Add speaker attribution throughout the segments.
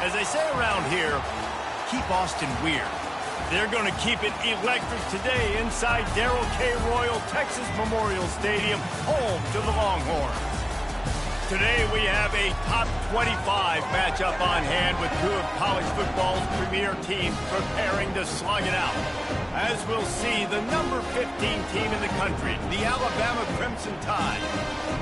Speaker 1: As they say around here, keep Austin weird. They're going to keep it electric today inside Darrell K. Royal Texas Memorial Stadium, home to the Longhorns. Today we have a top 25 matchup on hand with two of college football's premier teams preparing to slug it out. As we'll see, the number 15 team in the country, the Alabama Crimson Tide,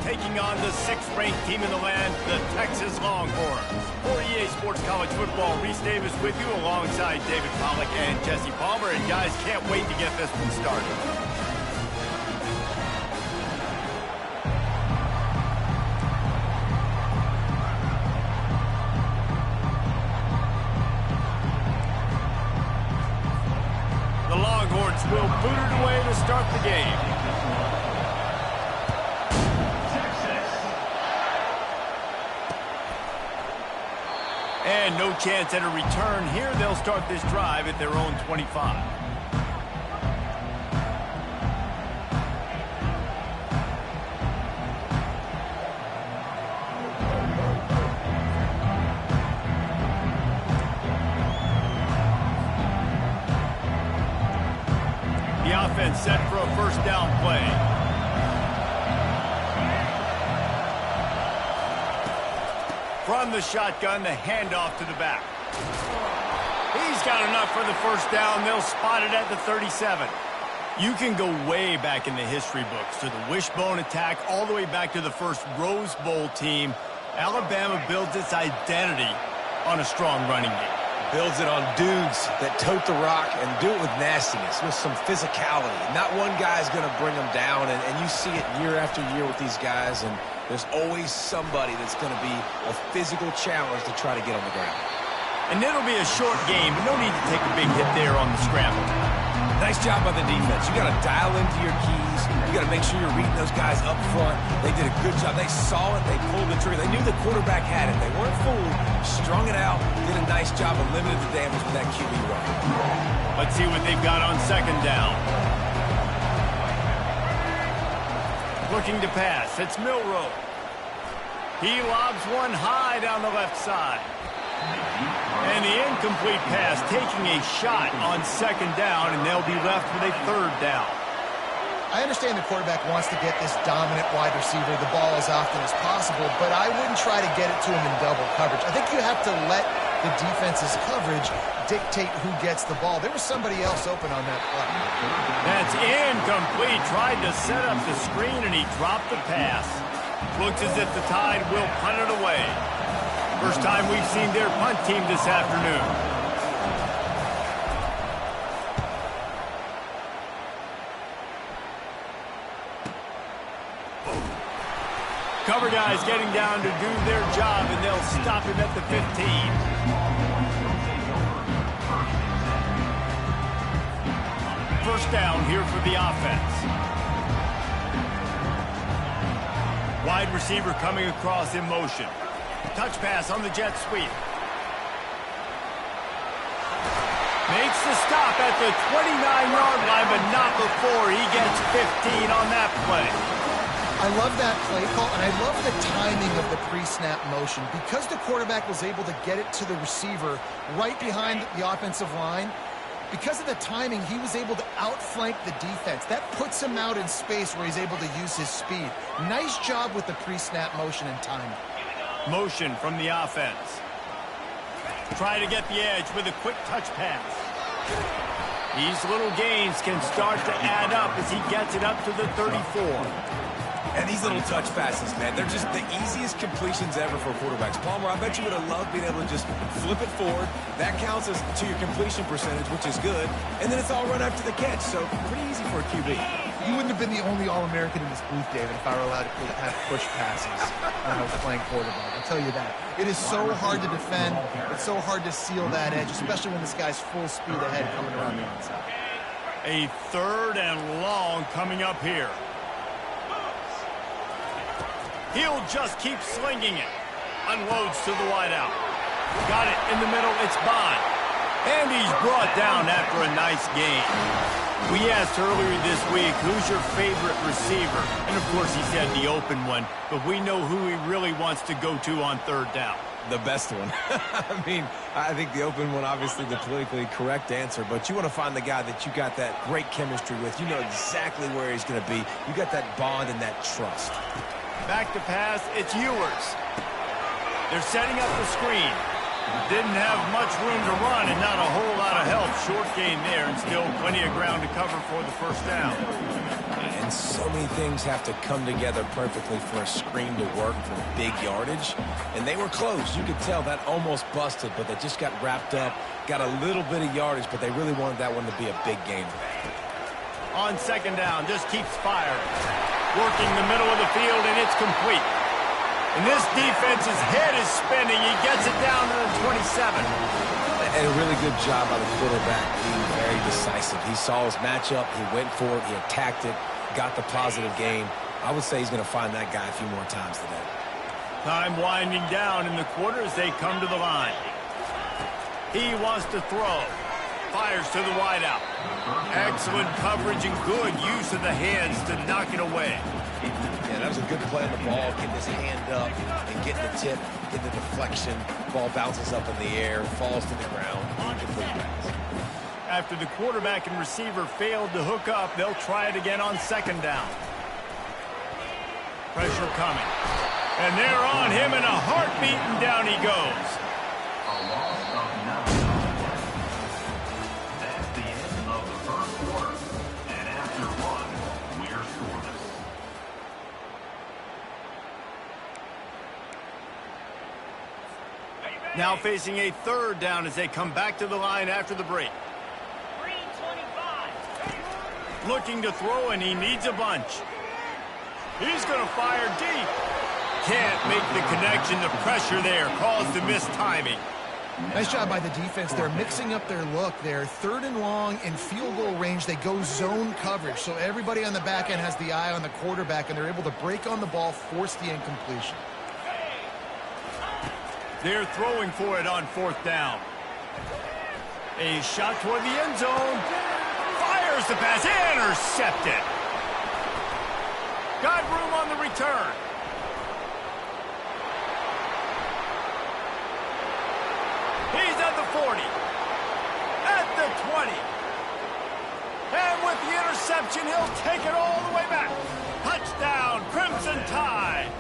Speaker 1: taking on the 6th-ranked team in the land, the Texas Longhorns. For EA Sports College Football, Reese Davis with you alongside David Pollack and Jesse Palmer. And guys, can't wait to get this one started. Will boot it away to start the game. And no chance at a return here. They'll start this drive at their own 25. Offense set for a first down play. From the shotgun, the handoff to the back. He's got enough for the first down. They'll spot it at the 37. You can go way back in the history books to the wishbone attack, all the way back to the first Rose Bowl team. Alabama builds its identity on a strong running game.
Speaker 2: Builds it on dudes that tote the rock and do it with nastiness, with some physicality. Not one guy's going to bring them down, and you see it year after year with these guys, and there's always somebody that's going to be a physical challenge to try to get on the ground.
Speaker 1: And it'll be a short game, but no need to take a big hit there on the scramble.
Speaker 2: Nice job by the defense. You got to dial into your keys. You got to make sure you're reading those guys up front. They did a good job. They saw it. They pulled the trigger. They knew the quarterback had it. They weren't fooled. Strung it out. Did a nice job of limiting the damage with that QB run.
Speaker 1: Let's see what they've got on second down. Looking to pass. It's Milroe. He lobs one high down the left side. And the incomplete pass, taking a shot on second down, and they'll be left with a third down.
Speaker 3: I understand the quarterback wants to get this dominant wide receiver the ball as often as possible, but I wouldn't try to get it to him in double coverage. I think you have to let the defense's coverage dictate who gets the ball. There was somebody else open on that play.
Speaker 1: That's incomplete. Tried to set up the screen, and he dropped the pass. Looks as if the Tide will punt it away. First time we've seen their punt team this afternoon. Cover guys getting down to do their job, and they'll stop him at the 15. First down here for the offense. Wide receiver coming across in motion. Touch pass on the jet sweep. Makes the stop at the 29-yard line, but not before he gets 15 on that play.
Speaker 3: I love that play call, and I love the timing of the pre-snap motion. Because the quarterback was able to get it to the receiver right behind the offensive line, because of the timing, he was able to outflank the defense. That puts him out in space where he's able to use his speed. Nice job with the pre-snap motion and timing.
Speaker 1: Motion from the offense. Try to get the edge with a quick touch pass. These little gains can start to add up as he gets it up to the 34.
Speaker 2: And these little touch passes, man, they're just the easiest completions ever for quarterbacks. Palmer, I bet you would have loved being able to just flip it forward. That counts as to your completion percentage, which is good. And then it's all run after the catch, so pretty easy for a QB.
Speaker 3: You wouldn't have been the only All-American in this booth, David, if I were allowed to have push passes when I was playing quarterback. I'll tell you that. It is so hard to defend. It's so hard to seal that edge, especially when this guy's full speed ahead coming around the outside.
Speaker 1: A third and long coming up here. He'll just keep slinging it. Unloads to the wideout. Got it in the middle. It's Bond. And he's brought down after a nice gain. We asked earlier this week, who's your favorite receiver? And, of course, he said the open one. But we know who he really wants to go to on third down.
Speaker 2: The best one. I mean, I think the open one, obviously the politically correct answer, but you want to find the guy that you got that great chemistry with. You know exactly where he's going to be. You got that bond and that trust.
Speaker 1: Back to pass, it's Ewers. They're setting up the screen. Didn't have much room to run and not a whole lot of help. Short gain there and still plenty of ground to cover for the first down.
Speaker 2: And so many things have to come together perfectly for a screen to work for big yardage. And they were close. You could tell that almost busted, but they just got wrapped up, got a little bit of yardage, but they really wanted that one to be a big gainer.
Speaker 1: On second down, just keeps firing. Working the middle of the field, and it's complete. And this defense's head is spinning. He gets it down to the 27.
Speaker 2: And a really good job by the quarterback being very decisive. He saw his matchup. He went for it. He attacked it. Got the positive gain. I would say he's going to find that guy a few more times today.
Speaker 1: Time winding down in the quarter as they come to the line. He wants to throw. Fires to the wideout. Excellent coverage and good use of the hands to knock it away.
Speaker 2: Yeah, that was a good play on the ball, getting his hand up and getting the tip, getting the deflection. Ball bounces up in the air, falls to the ground. Incomplete pass.
Speaker 1: After the quarterback and receiver failed to hook up, they'll try it again on second down. Pressure coming. And they're on him in a heartbeat, and down he goes.
Speaker 4: A loss of 9 yards. That's the end of the first quarter. And after one, we're scoreless.
Speaker 1: Now facing a third down as they come back to the line after the break. Looking to throw, and he needs a bunch. He's going to fire deep. Can't make the connection. The pressure there caused the missed timing.
Speaker 3: Nice job by the defense. They're mixing up their look there. Third and long in field goal range. They go zone coverage. So everybody on the back end has the eye on the quarterback, and they're able to break on the ball, force the incompletion.
Speaker 1: They're throwing for it on fourth down. A shot toward the end zone. Fires the pass. Intercepted. Got room on the return. He's at the 40. At the 20. And with the interception, he'll take it all the way back. Touchdown, Crimson Tide.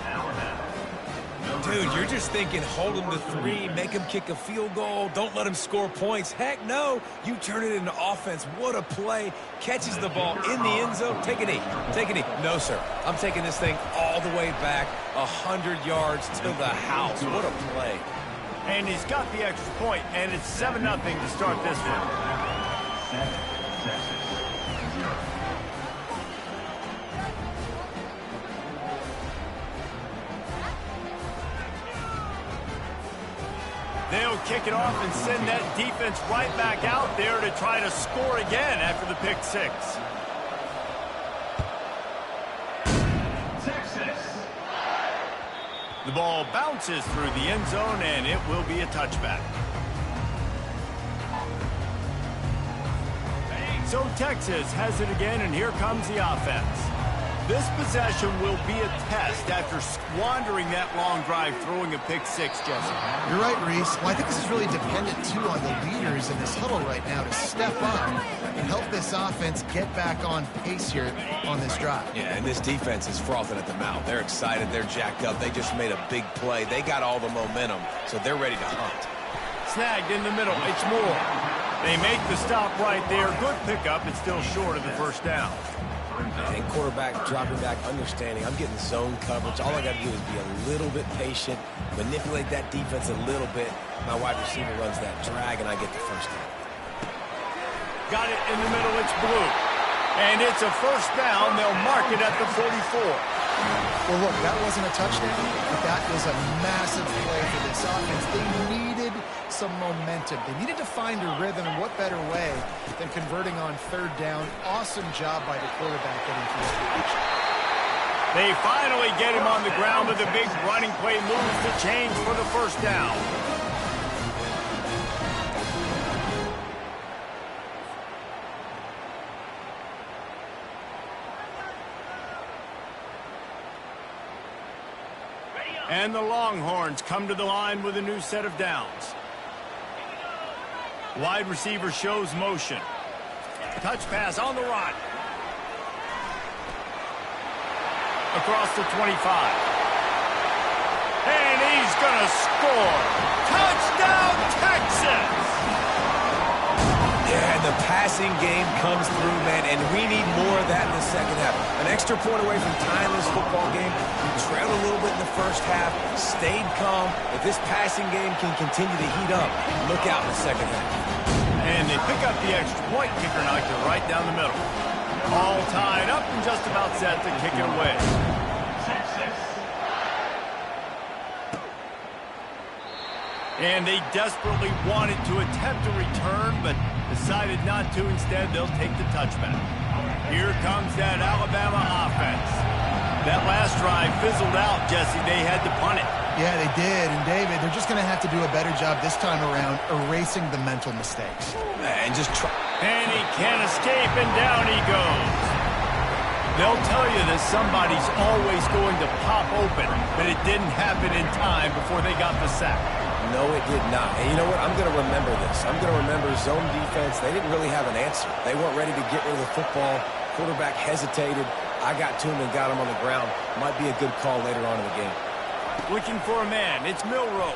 Speaker 2: Dude, you're just thinking, hold him to 3, make him kick a field goal, don't let him score points. Heck no, you turn it into offense. What a play. Catches the ball in the end zone. Take a knee. Take a knee. No, sir. I'm taking this thing all the way back, 100 yards to the house. What a play.
Speaker 1: And he's got the extra point, and it's 7-0 to start this one.
Speaker 4: 7, Texas, 0.
Speaker 1: They'll kick it off and send that defense right back out there to try to score again after the pick six.
Speaker 4: Texas.
Speaker 1: The ball bounces through the end zone, and it will be a touchback. So Texas has it again, and here comes the offense. This possession will be a test after squandering that long drive throwing a pick six, Jesse.
Speaker 3: You're right, Reese. Well, I think this is really dependent, too, on the leaders in this huddle right now to step up and help this offense get back on pace here on this drive.
Speaker 2: Yeah, and this defense is frothing at the mouth. They're excited. They're jacked up. They just made a big play. They got all the momentum, so they're ready to hunt.
Speaker 1: Snagged in the middle. It's Moore. They make the stop right there. Good pickup. It's still short of the first down.
Speaker 2: And quarterback dropping back, understanding I'm getting zone coverage. All I got to do is be a little bit patient, manipulate that defense a little bit. My wide receiver runs that drag, and I get the first down.
Speaker 1: Got it in the middle. It's Blue. And it's a first down. They'll mark it at the 44.
Speaker 3: Well, look, that wasn't a touchdown, but that was a massive play for this offense. They needed some momentum. They needed to find a rhythm, and what better way than converting on third down. Awesome job by the quarterback getting to his position.
Speaker 1: They finally get him on the ground with a big running play, moves the chains for the first down. And the Longhorns come to the line with a new set of downs. Wide receiver shows motion. Touch pass on the run. Across the 25. And he's going to score. Touchdown, Texas!
Speaker 2: Yeah, and the passing game comes through, man, and we need more of that in the second half. An extra point away from tying this football game. We trailed a little bit in the first half, stayed calm. If this passing game can continue to heat up, look out in the second half.
Speaker 1: And they pick up the extra point. Kicker knocked it right down the middle. All tied up and just about set to kick it away. And they desperately wanted to attempt a return, but decided not to. Instead, they'll take the touchback. Here comes that Alabama offense. That last drive fizzled out, Jesse. They had to punt it.
Speaker 3: Yeah, they did. And, David, they're just going to have to do a better job this time around erasing the mental mistakes.
Speaker 2: And just try.
Speaker 1: And he can't escape, and down he goes. They'll tell you that somebody's always going to pop open, but it didn't happen in time before they got the sack.
Speaker 2: No, it did not. And you know what? I'm going to remember this. I'm going to remember zone defense. They didn't really have an answer. They weren't ready to get rid of the football. Quarterback hesitated. I got to him and got him on the ground. Might be a good call later on in the game.
Speaker 1: Looking for a man. It's Milroe.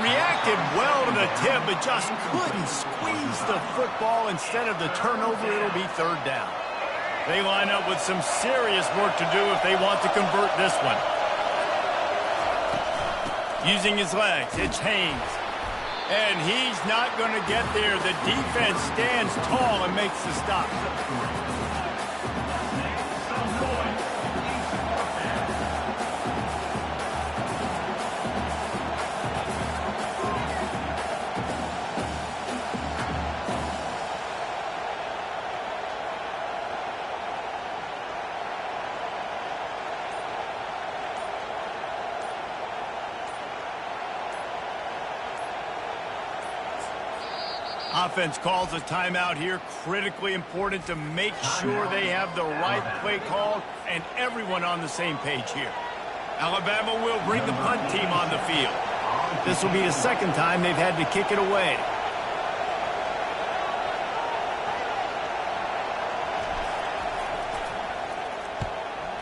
Speaker 1: Reacted well to the tip, but just couldn't squeeze the football. Instead of the turnover, it'll be third down. They line up with some serious work to do if they want to convert this one. Using his legs, it's Haynes. And he's not going to get there. The defense stands tall and makes the stop. Offense calls a timeout here. Critically important to make sure they have the right play call and everyone on the same page here. Alabama will bring the punt team on the field. This will be the second time they've had to kick it away.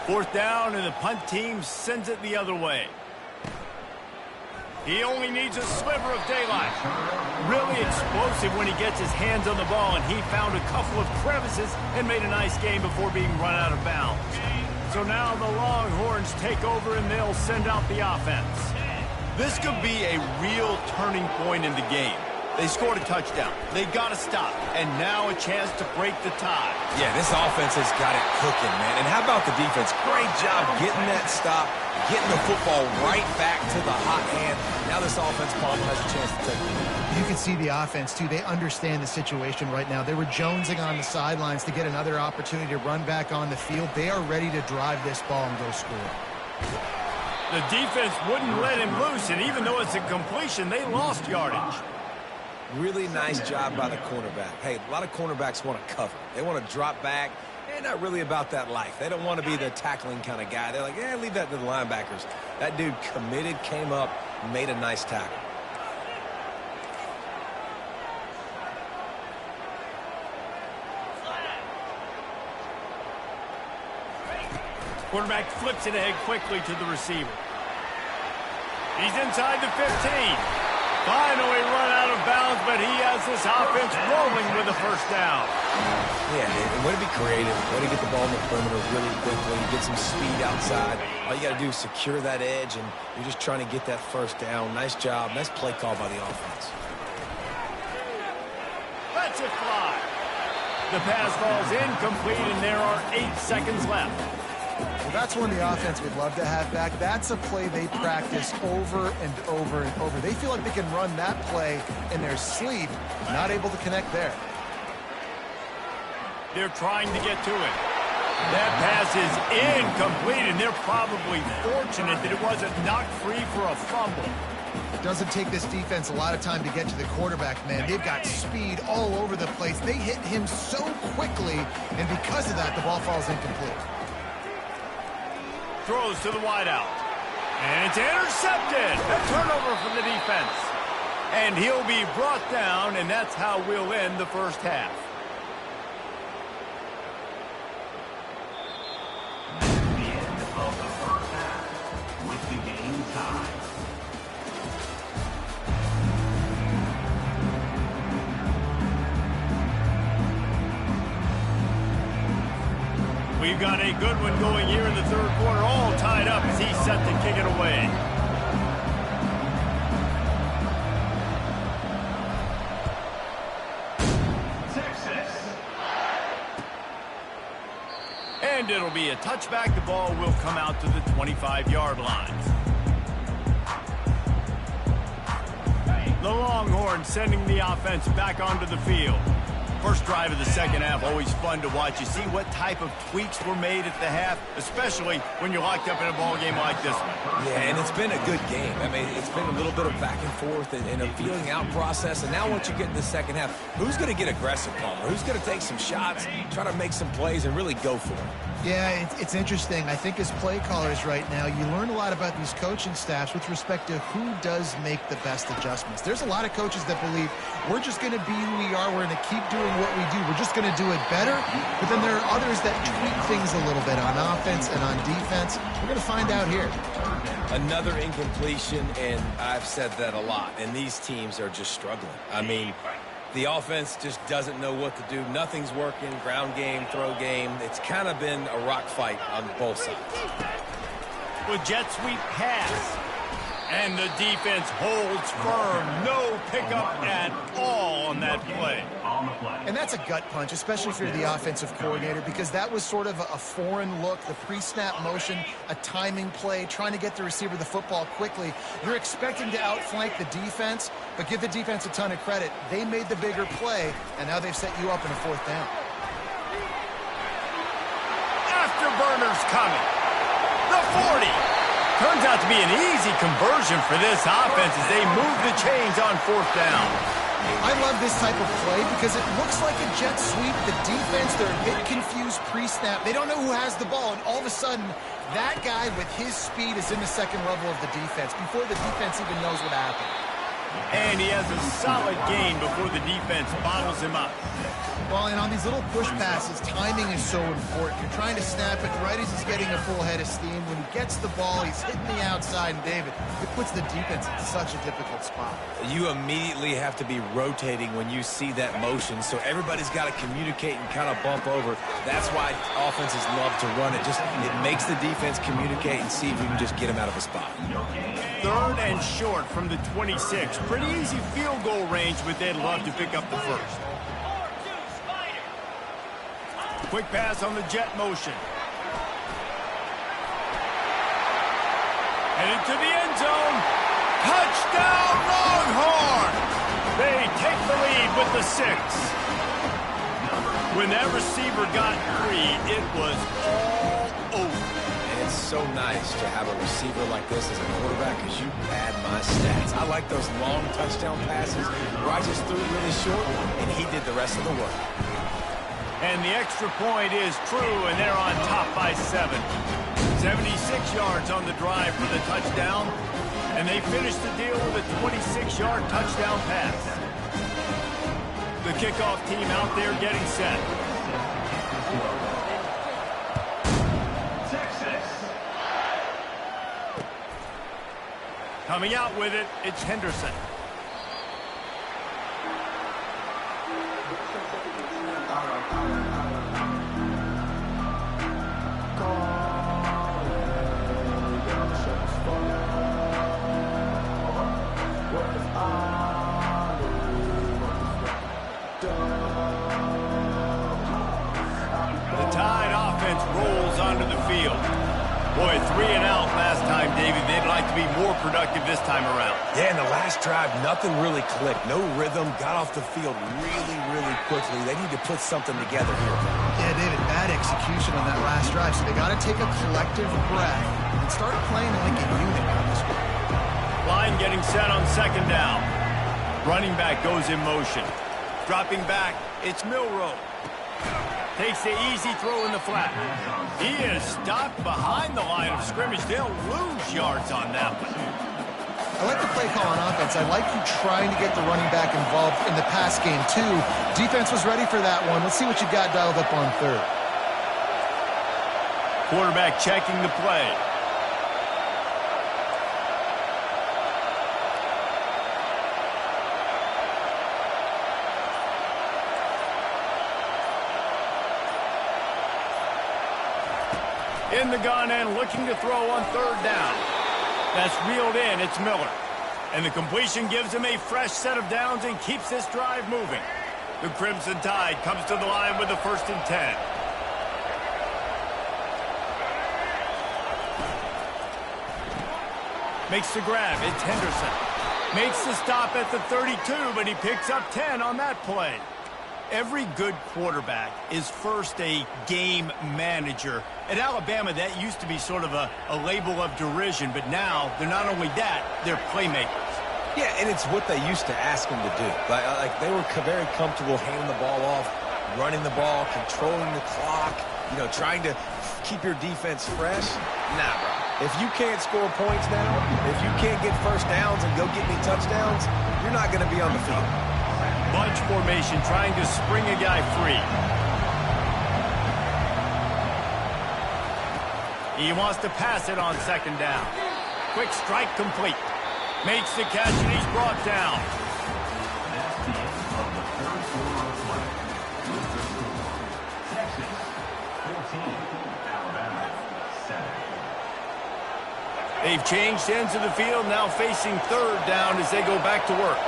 Speaker 1: Fourth down, and the punt team sends it the other way. He only needs a sliver of daylight. Really explosive when he gets his hands on the ball, and he found a couple of crevices and made a nice game before being run out of bounds. So now the Longhorns take over, and they'll send out the offense. This could be a real turning point in the game. They scored a touchdown. They got to stop, and now a chance to break the tie.
Speaker 2: Yeah, this offense has got it cooking, man. And how about the defense? Great job getting that stop, getting the football right back to the hot hand. Now this offense probably has a chance to take it.
Speaker 3: You can see the offense, too. They understand the situation right now. They were jonesing on the sidelines to get another opportunity to run back on the field. They are ready to drive this ball and go score.
Speaker 1: The defense wouldn't let him loose, and even though it's a completion, they lost yardage.
Speaker 2: Really nice job by the cornerback. Hey, a lot of cornerbacks want to cover. They want to drop back. They're not really about that life. They don't want to be the tackling kind of guy. They're like, yeah, leave that to the linebackers. That dude committed, came up, made a nice tackle.
Speaker 1: Quarterback flips it ahead quickly to the receiver. He's inside the 15. Finally run out of bounds, but he has this offense rolling with a first down.
Speaker 2: Yeah, David, way to be creative, way to get the ball in the perimeter really quickly, get some speed outside. All you got to do is secure that edge, and you're just trying to get that first down. Nice job. Nice play call by the offense.
Speaker 1: That's it fly. The pass falls incomplete, and there are 8 seconds left.
Speaker 3: Well, that's one the offense would love to have back. That's a play they practice over and over and over. They feel like they can run that play in their sleep, not able to connect there.
Speaker 1: They're trying to get to it. That pass is incomplete, and they're probably fortunate that it wasn't knocked free for a fumble.
Speaker 3: It doesn't take this defense a lot of time to get to the quarterback, man. They've got speed all over the place. They hit him so quickly, and because of that, the ball falls incomplete.
Speaker 1: Throws to the wideout. And it's intercepted. A turnover from the defense. And he'll be brought down, and that's how we'll end the first half.
Speaker 4: The end of the first half with the game tied.
Speaker 1: We've got a good one going here in the third quarter, all tied up as he's set to kick it away. And it'll be a touchback. The ball will come out to the 25-yard line. The Longhorns sending the offense back onto the field. First drive of the second half, always fun to watch. You see what type of tweaks were made at the half, especially when you're locked up in a ball game like this one.
Speaker 2: Yeah, and it's been a good game. I mean, it's been a little bit of back and forth and a feeling out process. And now once you get in the second half, who's going to get aggressive, Palmer? Who's going to take some shots, try to make some plays, and really go for it?
Speaker 3: Yeah, it's interesting. I think as play callers right now, you learn a lot about these coaching staffs with respect to who does make the best adjustments. There's a lot of coaches that believe we're just going to be who we are. We're going to keep doing what we do. We're just going to do it better. But then there are others that tweak things a little bit on offense and on defense. We're going to find out here.
Speaker 2: Another incompletion, and I've said that a lot, and these teams are just struggling. I mean, the offense just doesn't know what to do. Nothing's working. Ground game, throw game. It's kind of been a rock fight on both sides.
Speaker 1: With jet sweep pass. And the defense holds firm. No pickup at all on that play.
Speaker 3: And that's a gut punch, especially if you're the offensive coordinator, because that was sort of a foreign look, the pre-snap motion, a timing play, trying to get the receiver the football quickly. You're expecting to outflank the defense, but give the defense a ton of credit. They made the bigger play, and now they've set you up in a fourth down.
Speaker 1: Afterburners coming. The 40. Turns out to be an easy conversion for this offense as they move the chains on fourth down.
Speaker 3: I love this type of play because it looks like a jet sweep. The defense, they're a bit confused pre-snap. They don't know who has the ball, and all of a sudden, that guy with his speed is in the second level of the defense before the defense even knows what happened.
Speaker 1: And he has a solid gain before the defense bottles him up.
Speaker 3: Well, and on these little push passes, timing is so important. You're trying to snap it right as he's getting a full head of steam. When he gets the ball, he's hitting the outside, and David, it puts the defense in such a difficult spot.
Speaker 2: You immediately have to be rotating when you see that motion, so everybody's got to communicate and kind of bump over. That's why offenses love to run it. It makes the defense communicate and see if we can just get him out of a spot.
Speaker 1: Third and short from the 26. Pretty easy field goal range, but they'd love to pick up the first. Quick pass on the jet motion. Headed to the end zone. Touchdown, Longhorn! They take the lead with the 6. When that receiver got free, it was all over.
Speaker 2: And it's so nice to have a receiver like this as a quarterback because you pad my stats. I like those long touchdown passes where I just threw it really short, and he did the rest of the work.
Speaker 1: And the extra point is true, and they're on top by 7. 76 yards on the drive for the touchdown, and they finish the deal with a 26-yard touchdown pass. The kickoff team out there getting set. Coming out with it, it's Henderson. Rolls onto the field. Boy, 3 and out last time, David. They'd like to be more productive this time around.
Speaker 2: Yeah, in the last drive, nothing really clicked. No rhythm, got off the field really, really quickly. They need to put something together here.
Speaker 3: Yeah, David, bad execution on that last drive. So they got to take a collective breath and start playing like a unit on this one.
Speaker 1: Line getting set on second down. Running back goes in motion. Dropping back, it's Milroe. Takes the easy throw in the flat. He is stopped behind the line of scrimmage. They'll lose yards on that one.
Speaker 3: I like the play call on offense. I like you trying to get the running back involved in the pass game, too. Defense was ready for that one. Let's see what you got dialed up on third.
Speaker 1: Quarterback checking the play. In the gun and looking to throw on third down. That's reeled in. It's Miller. And the completion gives him a fresh set of downs and keeps this drive moving. The Crimson Tide comes to the line with the 1st and 10. Makes the grab. It's Henderson. Makes the stop at the 32, but he picks up 10 on that play. Every good quarterback is first a game manager. At Alabama, that used to be sort of a label of derision, but now they're not only that, they're playmakers.
Speaker 2: Yeah, and it's what they used to ask them to do. Like they were very comfortable handing the ball off, running the ball, controlling the clock, trying to keep your defense fresh. Nah, bro. If you can't score points now, if you can't get first downs and go get me touchdowns, you're not going to be on the field.
Speaker 1: Bunch formation trying to spring a guy free. He wants to pass it on 2nd down. Quick strike complete. Makes the catch and he's brought down.
Speaker 4: That's the end of the 3rd quarter of play. With the score, Texas 14, Alabama 7.
Speaker 1: They've changed ends of the field, now facing 3rd down as they go back to work.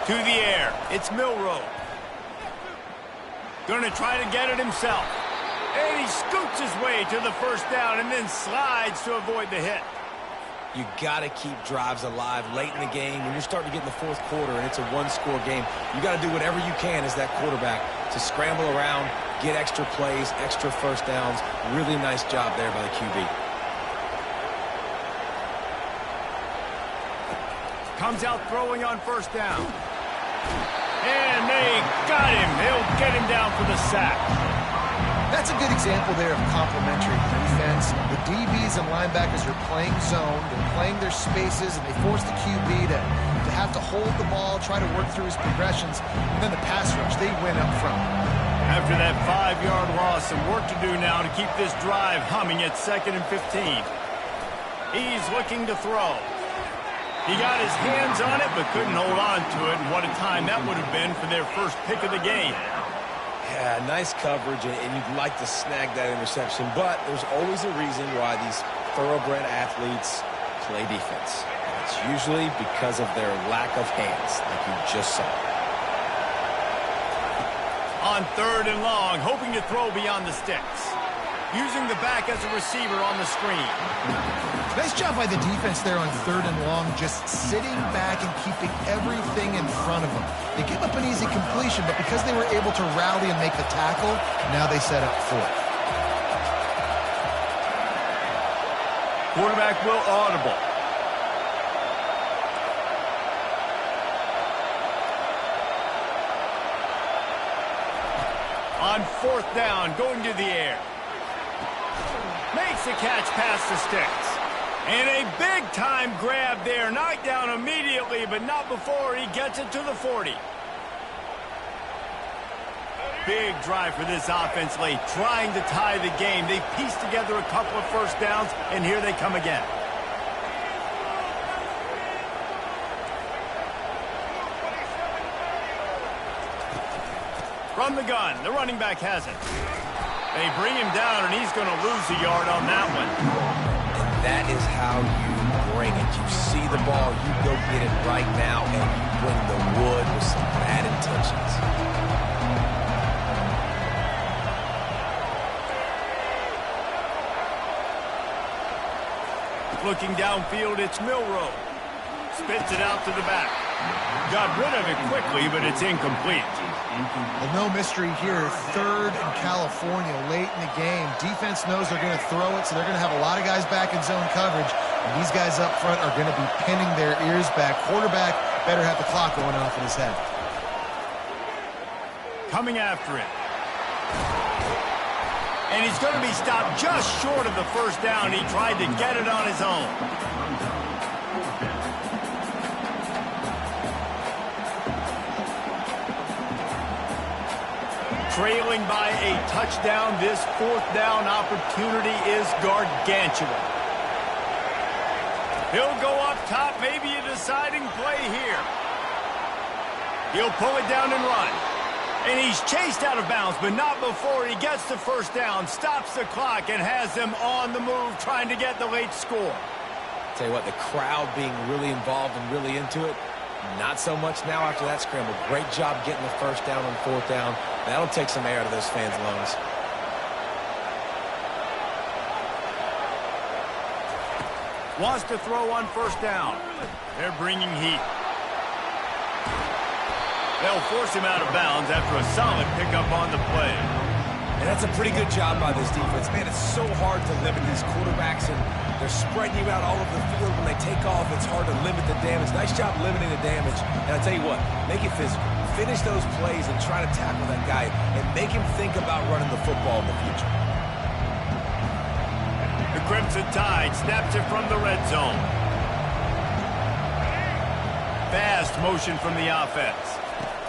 Speaker 1: To the air. It's Milroe. Going to try to get it himself. And he scoots his way to the 1st down and then slides to avoid the hit.
Speaker 2: You got to keep drives alive late in the game. When you're starting to get in the 4th quarter and it's a one-score game, you got to do whatever you can as that quarterback to scramble around, get extra plays, extra 1st downs. Really nice job there by the QB.
Speaker 1: Comes out throwing on 1st down. And they got him. They'll get him down for the sack.
Speaker 3: That's a good example there of complementary defense. The DBs and linebackers are playing zone. They're playing their spaces, and they force the QB to have to hold the ball, try to work through his progressions. And then the pass rush, they win up front.
Speaker 1: After that 5-yard loss, some work to do now to keep this drive humming at 2nd and 15. He's looking to throw. He got his hands on it, but couldn't hold on to it. And what a time that would have been for their first pick of the game.
Speaker 2: Yeah, nice coverage, and you'd like to snag that interception, but there's always a reason why these thoroughbred athletes play defense. And it's usually because of their lack of hands, like you just saw.
Speaker 1: On 3rd and long, hoping to throw beyond the sticks. Using the back as a receiver on the screen.
Speaker 3: Nice job by the defense there on 3rd and long, just sitting back and keeping everything in front of them. They gave up an easy completion, but because they were able to rally and make the tackle, now they set up 4th.
Speaker 1: Quarterback will audible. On 4th down, going to the air. Makes the catch past the sticks. And a big-time grab there. Knocked down immediately, but not before he gets it to the 40. Big drive for this offense late, trying to tie the game. They pieced together a couple of 1st downs, and here they come again. From the gun, the running back has it. They bring him down, and he's going to lose a yard on that one.
Speaker 2: And that is how you bring it. You see the ball, you go get it right now, and you bring the wood with some bad intentions.
Speaker 1: Looking downfield, it's Milroe. Spits it out to the back. Got rid of it quickly, but it's incomplete.
Speaker 3: Well, no mystery here. 3rd and California late in the game. Defense knows they're going to throw it, so they're going to have a lot of guys back in zone coverage. And these guys up front are going to be pinning their ears back. Quarterback better have the clock going off in his head.
Speaker 1: Coming after it. And he's going to be stopped just short of the first down. He tried to get it on his own. Trailing by a touchdown, this 4th down opportunity is gargantuan. He'll go up top, maybe a deciding play here. He'll pull it down and run. And he's chased out of bounds, but not before he gets the first down, stops the clock, and has them on the move trying to get the late score.
Speaker 2: Tell you what, the crowd being really involved and really into it, not so much now after that scramble. Great job getting the first down on 4th down. That'll take some air out of those fans' lungs.
Speaker 1: Wants to throw on first down. They're bringing heat. They'll force him out of bounds after a solid pickup on the play.
Speaker 2: And that's a pretty good job by this defense. Man, it's so hard to limit these quarterbacks, and they're spreading you out all over the field. When they take off, it's hard to limit the damage. Nice job limiting the damage. And I'll tell you what, make it physical. Finish those plays and try to tackle that guy and make him think about running the football in the future.
Speaker 1: The Crimson Tide snaps it from the red zone. Fast motion from the offense.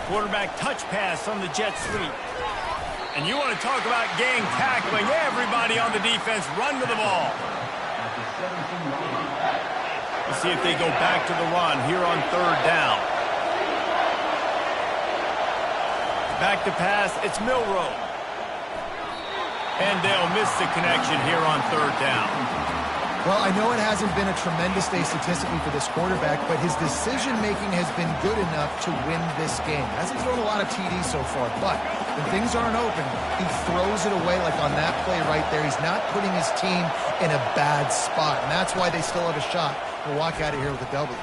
Speaker 1: Quarterback touch pass on the jet sweep. And you want to talk about gang tackling. Everybody on the defense run to the ball. Let's see if they go back to the run here on 3rd down. Back to pass, it's Milroe. And they'll miss the connection here on 3rd down.
Speaker 3: Well, I know it hasn't been a tremendous day statistically for this quarterback, but his decision-making has been good enough to win this game. Hasn't thrown a lot of TDs so far, but when things aren't open, he throws it away like on that play right there. He's not putting his team in a bad spot, and that's why they still have a shot to walk out of here with a W.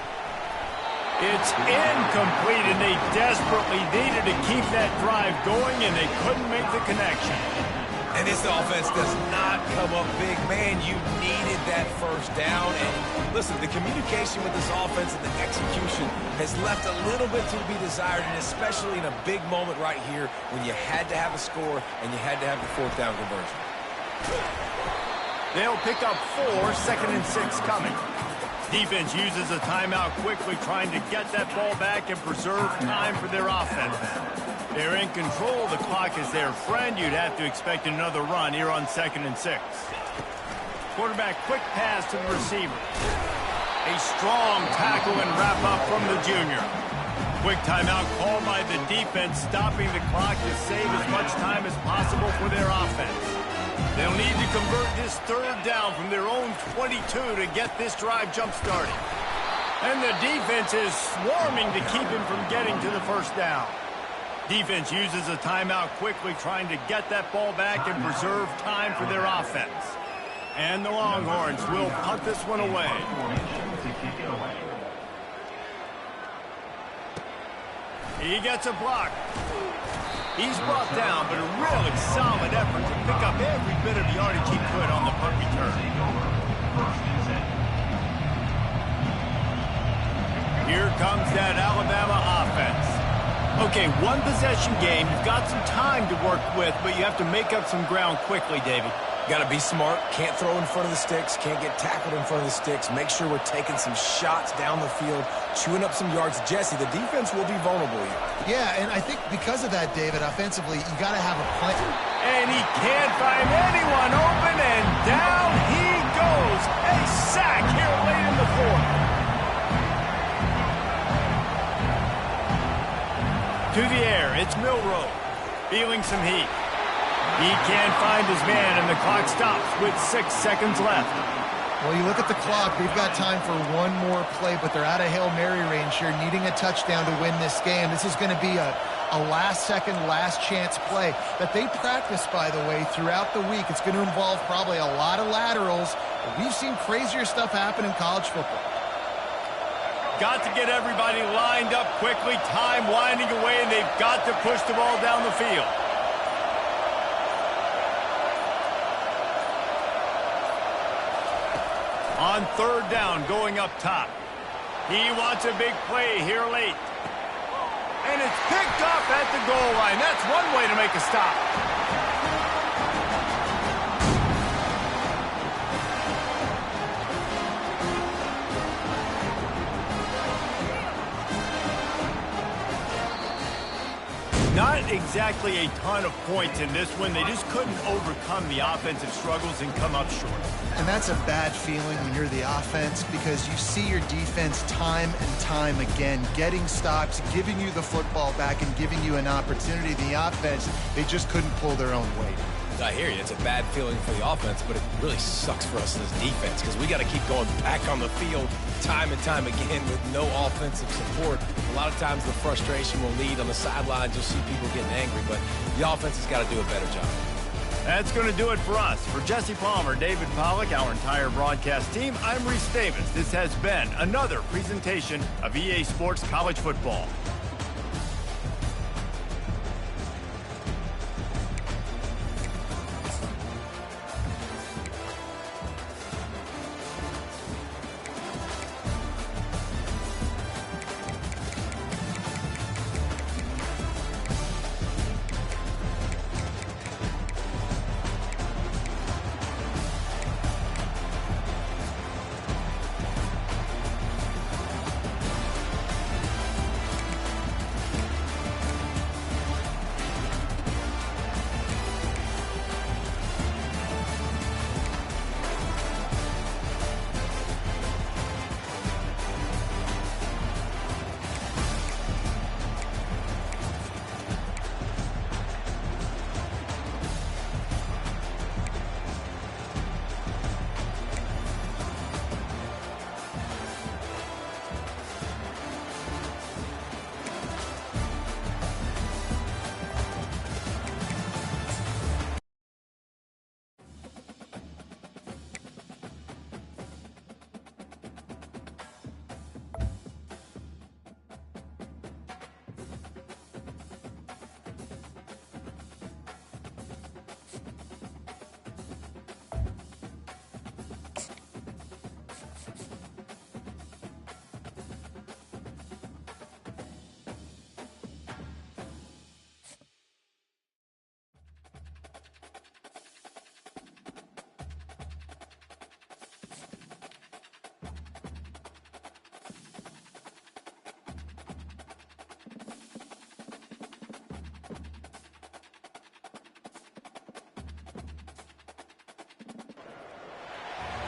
Speaker 1: It's incomplete, and they desperately needed to keep that drive going, and they couldn't make the connection.
Speaker 2: And this offense does not come up big. Man, you needed that first down. And listen, the communication with this offense and the execution has left a little bit to be desired, and especially in a big moment right here when you had to have a score and you had to have the 4th down conversion.
Speaker 1: They'll pick up 4, 2nd and 6 coming. Defense uses a timeout quickly, trying to get that ball back and preserve time for their offense. They're in control. The clock is their friend. You'd have to expect another run here on 2nd and 6. Quarterback quick pass to the receiver. A strong tackle and wrap up from the junior. Quick timeout called by the defense, stopping the clock to save as much time as possible for their offense. They'll need to convert this 3rd down from their own 22 to get this drive jump-started. And the defense is swarming to keep him from getting to the first down. Defense uses a timeout quickly, trying to get that ball back and preserve time for their offense. And the Longhorns will punt this one away. He gets a block. He's brought down, but a really solid effort to pick up every bit of yardage he could on the punt return. Here comes that Alabama offense. Okay, one possession game. You've got some time to work with, but you have to make up some ground quickly, David.
Speaker 2: Got to be smart. Can't throw in front of the sticks. Can't get tackled in front of the sticks. Make sure we're taking some shots down the field, chewing up some yards. Jesse, the defense will be vulnerable here.
Speaker 3: Yeah, and I think because of that, David, offensively, you got to have a plan.
Speaker 1: And he can't find anyone open, and down he goes. A sack here late in the 4th. To the air, it's Milroe, feeling some heat. He can't find his man, and the clock stops with 6 seconds left.
Speaker 3: Well, you look at the clock, they've got time for one more play, but they're out of Hail Mary range here, needing a touchdown to win this game. This is going to be a last-second, last-chance play that they practice, by the way, throughout the week. It's going to involve probably a lot of laterals. We've seen crazier stuff happen in college football.
Speaker 1: got to get everybody lined up quickly, time winding away, and they've got to push the ball down the field. On third down, going up top. He wants a big play here late. And it's picked up at the goal line. That's one way to make a stop. Not exactly a ton of points in this one. They just couldn't overcome the offensive struggles and come up short.
Speaker 3: And that's a bad feeling when you're the offense, because you see your defense time and time again getting stops, giving you the football back, and giving you an opportunity. The offense, they just couldn't pull their own weight.
Speaker 2: I hear you. It's a bad feeling for the offense, but it really sucks for us as defense because we got to keep going back on the field time and time again with no offensive support. A lot of times the frustration will lead on the sidelines. You'll see people getting angry, but the offense has got to do a better job.
Speaker 1: That's going to do it for us. For Jesse Palmer, David Pollack, our entire broadcast team, I'm Reese Davis. This has been another presentation of EA Sports College Football.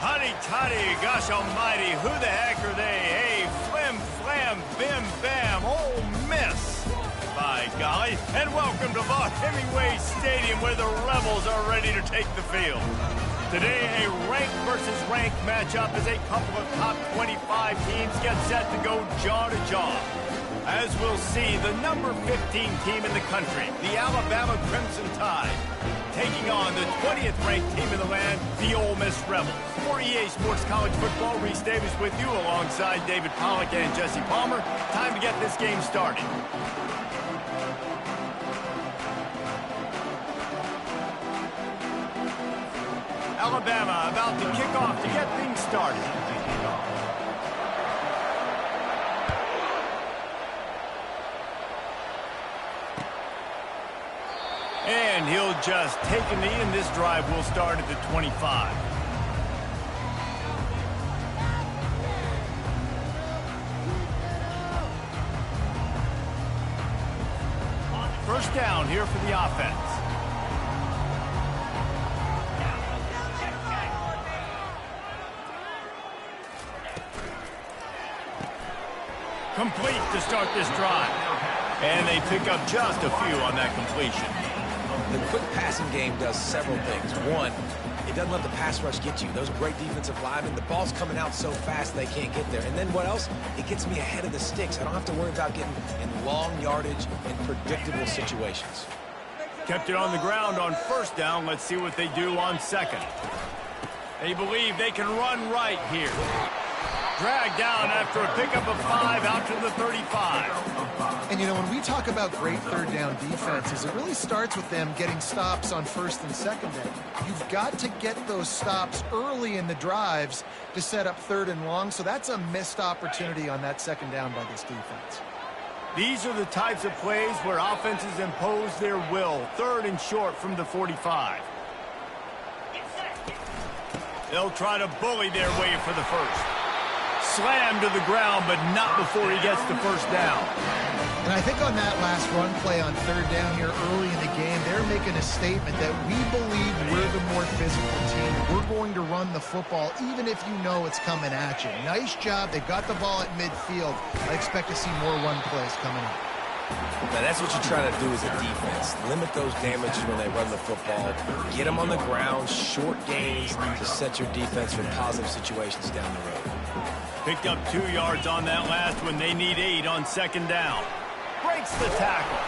Speaker 1: Hotty toddy, gosh almighty, who the heck are they? Hey, flim, flam, bim, bam, Ole Miss. By golly, and welcome to Vaught Hemingway Stadium where the Rebels are ready to take the field. Today, a ranked versus ranked matchup as a couple of top 25 teams get set to go jaw to jaw. As we'll see, the number 15 team in the country, the Alabama Crimson Tide, taking on the 20th ranked team in the land, the Ole Miss Rebels. For EA Sports College Football, Reese Davis with you alongside David Pollack and Jesse Palmer. Time to get this game started. Alabama about to kick off to get things started. And he'll just take a knee, and this drive will start at the 25. First down here for the offense. Complete to start this drive. And they pick up just a few on that completion.
Speaker 2: The quick passing game does several things. One, it doesn't let the pass rush get you. Those great defensive linemen, the ball's coming out so fast they can't get there. And then what else? It gets me ahead of the sticks. I don't have to worry about getting in long yardage and predictable situations.
Speaker 1: Kept it on the ground on first down. Let's see what they do on second. They believe they can run right here. Dragged down after a pickup of 5 out to the 35.
Speaker 3: And, you know, when we talk about great third down defenses, it really starts with them getting stops on first and second down. You've got to get those stops early in the drives to set up third and long, so that's a missed opportunity on that second down by this defense.
Speaker 1: These are the types of plays where offenses impose their will. Third and short from the 45. They'll try to bully their way for the first. Slammed to the ground, but not before he gets the first down.
Speaker 3: And I think on that last run play on third down here early in the game, they're making a statement that we believe we're the more physical team. We're going to run the football even if you know it's coming at you. Nice job. They got the ball at midfield. I expect to see more run plays coming up.
Speaker 2: Now, that's what you're trying to do as a defense. Limit those damages when they run the football. Get them on the ground, short gains to set your defense for positive situations down the road.
Speaker 1: Picked up 2 yards on that last one. They need 8 on second down. Breaks the tackle.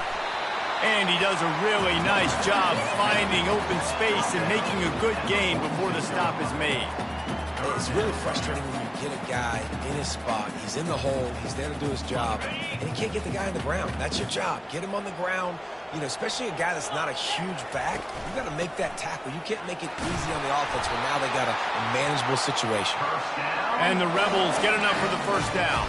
Speaker 1: And he does a really nice job finding open space and making a good gain before the stop is made.
Speaker 2: It's really frustrating when you get a guy in his spot. He's in the hole. He's there to do his job. And you can't get the guy on the ground. That's your job. Get him on the ground. You know, especially a guy that's not a huge back. You got to make that tackle. You can't make it easy on the offense when now they got a manageable situation.
Speaker 1: And the Rebels get enough for the first down.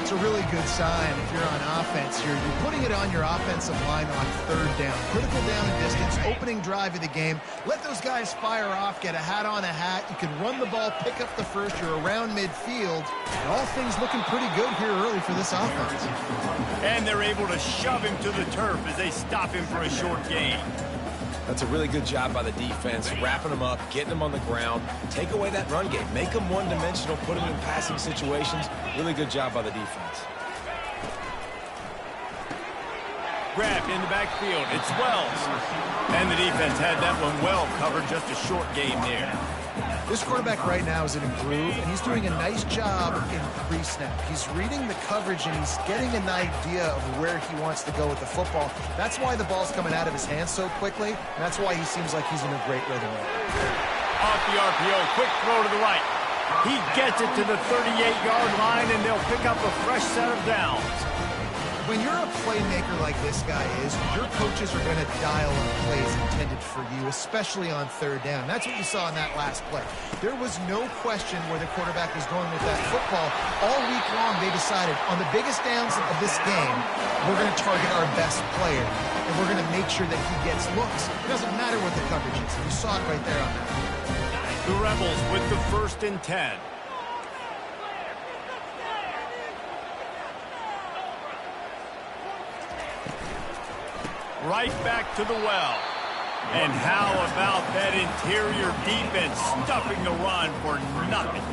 Speaker 3: It's a really good sign if you're on offense here. You're putting it on your offensive line on third down. Critical down and distance, opening drive of the game. Let those guys fire off, get a hat on a hat. You can run the ball, pick up the first. You're around midfield. And all things looking pretty good here early for this offense.
Speaker 1: And they're able to shove him to the turf as they stop him for a short gain.
Speaker 2: That's a really good job by the defense, wrapping them up, getting them on the ground. Take away that run game. Make them one-dimensional, put them in passing situations. Really good job by the defense.
Speaker 1: Grabbed in the backfield. It's Wells. And the defense had that one well covered. Just a short game there.
Speaker 3: This quarterback right now is in a groove, and he's doing a nice job in pre-snap. He's reading the coverage, and he's getting an idea of where he wants to go with the football. That's why the ball's coming out of his hands so quickly, and that's why he seems like he's in a great rhythm.
Speaker 1: Off the RPO, quick throw to the right. He gets it to the 38-yard line, and they'll pick up a fresh set of downs.
Speaker 3: When you're a playmaker like this guy is, your coaches are going to dial up plays intended for you, especially on third down. That's what you saw in that last play. There was no question where the quarterback was going with that football. All week long, they decided on the biggest downs of this game, we're going to target our best player, and we're going to make sure that he gets looks. It doesn't matter what the coverage is. You saw it right there on that.
Speaker 1: The Rebels with the 1st and 10. Right back to the well. And how about that interior defense stuffing the run for nothing?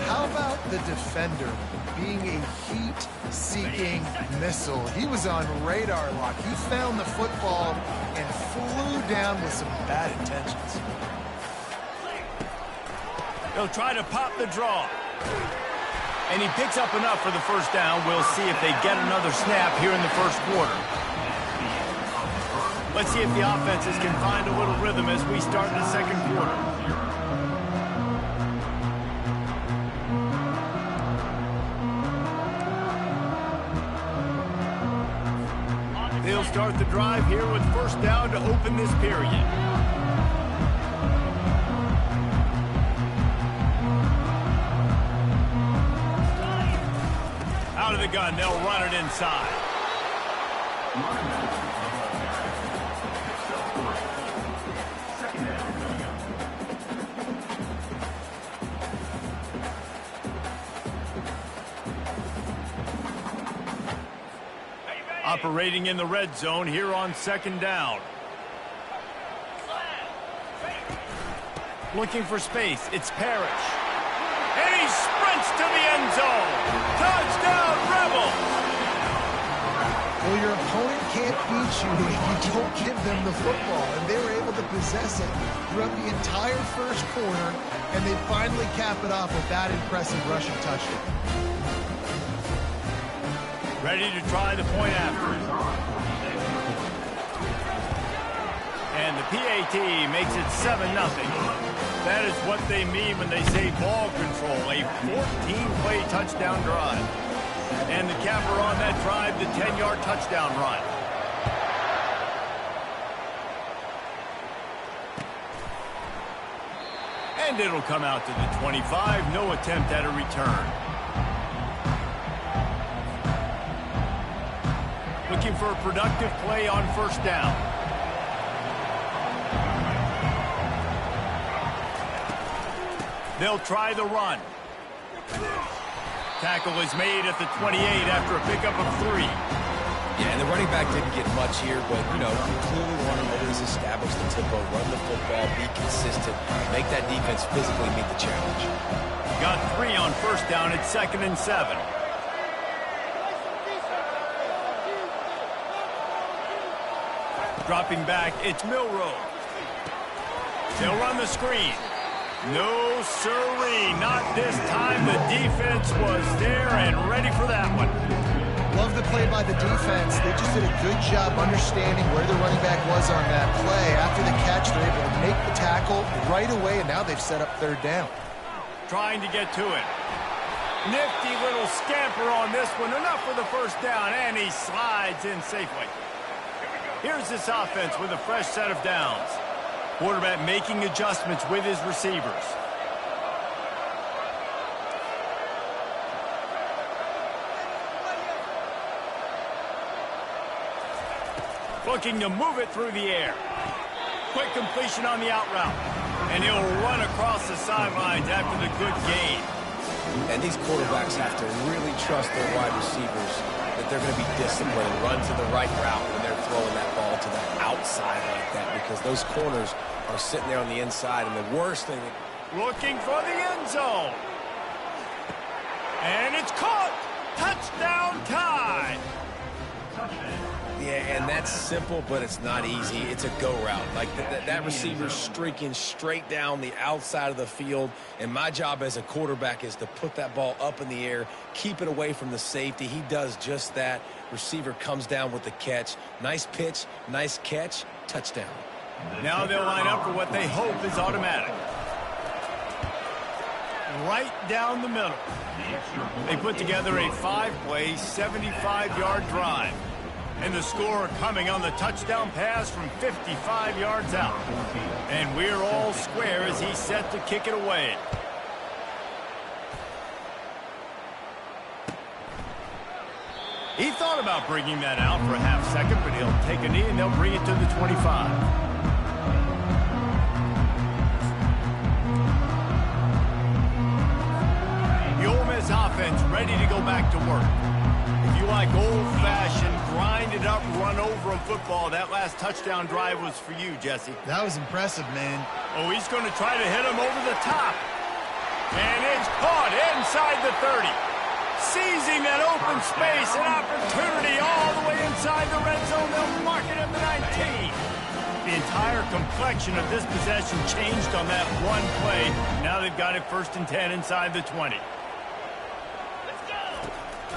Speaker 3: How about the defender being a heat-seeking missile? He was on radar lock. He found the football and flew down with some bad intentions.
Speaker 1: They'll try to pop the draw. And he picks up enough for the first down. We'll see if they get another snap here in the first quarter. Let's see if the offenses can find a little rhythm as we start the second quarter. They'll start the drive here with first down to open this period. Out of the gun, they'll run it inside. Operating in the red zone here on second down. Looking for space. It's Parrish. And he sprints to the end zone. Touchdown, Rebels!
Speaker 3: Well, your opponent can't beat you if you don't give them the football. And they were able to possess it throughout the entire first quarter, and they finally cap it off with that impressive rushing touchdown.
Speaker 1: Ready to try the point after. And the PAT makes it 7-0. That is what they mean when they say ball control. A 14-play touchdown drive. And the capper on that drive, the 10-yard touchdown run. And it'll come out to the 25. No attempt at a return. Looking for a productive play on first down. They'll try the run. Tackle is made at the 28 after a pickup of 3.
Speaker 2: Yeah, and the running back didn't get much here, but, you know, you clearly want to always establish the tempo, run the football, be consistent, make that defense physically meet the challenge.
Speaker 1: Got 3 on first down at 2nd and 7. Dropping back, it's Milroe. They'll run the screen. No, sirree, not this time. The defense was there and ready for that one.
Speaker 3: Love the play by the defense. They just did a good job understanding where the running back was on that play. After the catch, they're able to make the tackle right away, and now they've set up third down.
Speaker 1: Trying to get to it. Nifty little scamper on this one. Enough for the first down, and he slides in safely. Here's this offense with a fresh set of downs. Quarterback making adjustments with his receivers. Looking to move it through the air. Quick completion on the out route. And he'll run across the sidelines after the good gain.
Speaker 2: And these quarterbacks have to really trust their wide receivers that they're going to be disciplined and run to the right route when they're throwing that ball to the outside like that, because those corners are sitting there on the inside, and the worst thing...
Speaker 1: Looking for the end zone. And it's caught. Touchdown Tide.
Speaker 2: Yeah, and that's simple, but it's not easy. It's a go route. Like that receiver's streaking straight down the outside of the field, and my job as a quarterback is to put that ball up in the air, keep it away from the safety. He does just that. Receiver comes down with the catch. Nice pitch, nice catch, touchdown.
Speaker 1: Now they'll line up for what they hope is automatic. Right down the middle. They put together a 5-play, 75-yard drive. And the score coming on the touchdown pass from 55 yards out. And we're all square as he's set to kick it away. He thought about bringing that out for a half second, but he'll take a knee and they'll bring it to the 25. Offense ready to go back to work. If you like old-fashioned, grind-it-up, run-over-'em football, that last touchdown drive was for you, Jesse.
Speaker 3: That was impressive, man.
Speaker 1: Oh, he's going to try to hit him over the top. And it's caught inside the 30. Seizing that open space, an opportunity all the way inside the red zone. They'll mark it at the 19. The entire complexion of this possession changed on that one play. Now they've got it 1st and 10 inside the 20.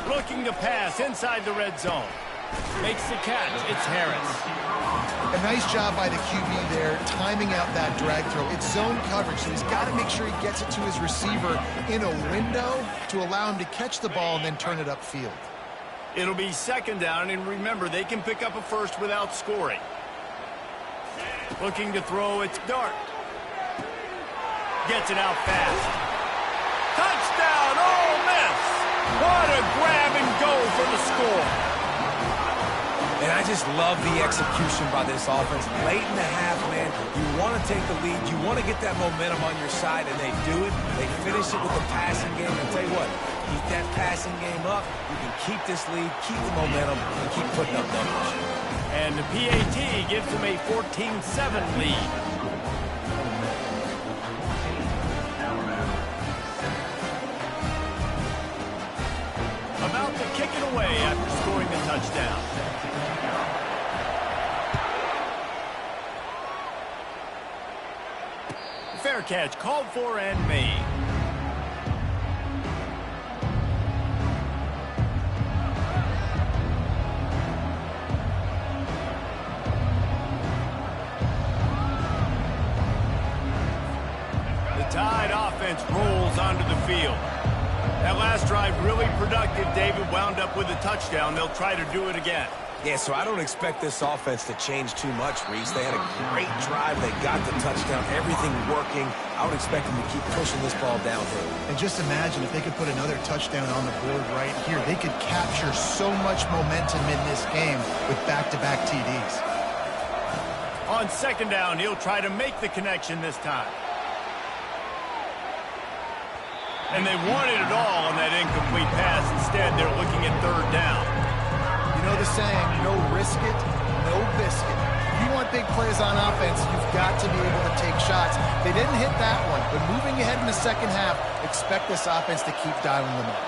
Speaker 1: Looking to pass inside the red zone. Makes the catch. It's Harris.
Speaker 3: A nice job by the QB there, timing out that drag throw. It's zone coverage, so he's got to make sure he gets it to his receiver in a window to allow him to catch the ball and then turn it upfield.
Speaker 1: It'll be 2nd down, and remember, they can pick up a first without scoring. Looking to throw, it's Dart. Gets it out fast. Touchdown, Ole Miss! What a grab and go for the score.
Speaker 2: And I just love the execution by this offense. Late in the half, man, you want to take the lead. You want to get that momentum on your side, and they do it. They finish it with the passing game. And tell you what, keep that passing game up. You can keep this lead, keep the momentum, and keep putting up numbers.
Speaker 1: And the PAT gives them a 14-7 lead. About to kick it away after scoring the touchdown. Fair catch called for and made. The Tide offense rolls onto the field. That last drive really productive. David wound up with a touchdown. They'll try to do it again.
Speaker 2: Yeah, so I don't expect this offense to change too much, Reese. They had a great drive. They got the touchdown. Everything working. I would expect them to keep pushing this ball downhill.
Speaker 3: And just imagine if they could put another touchdown on the board right here. They could capture so much momentum in this game with back-to-back TDs.
Speaker 1: On second down, he'll try to make the connection this time. And they wanted it all on that incomplete pass. Instead, they're looking at third down.
Speaker 3: You know the saying, no risk it, no biscuit. If you want big plays on offense, you've got to be able to take shots. They didn't hit that one, but moving ahead in the second half, expect this offense to keep dialing them up.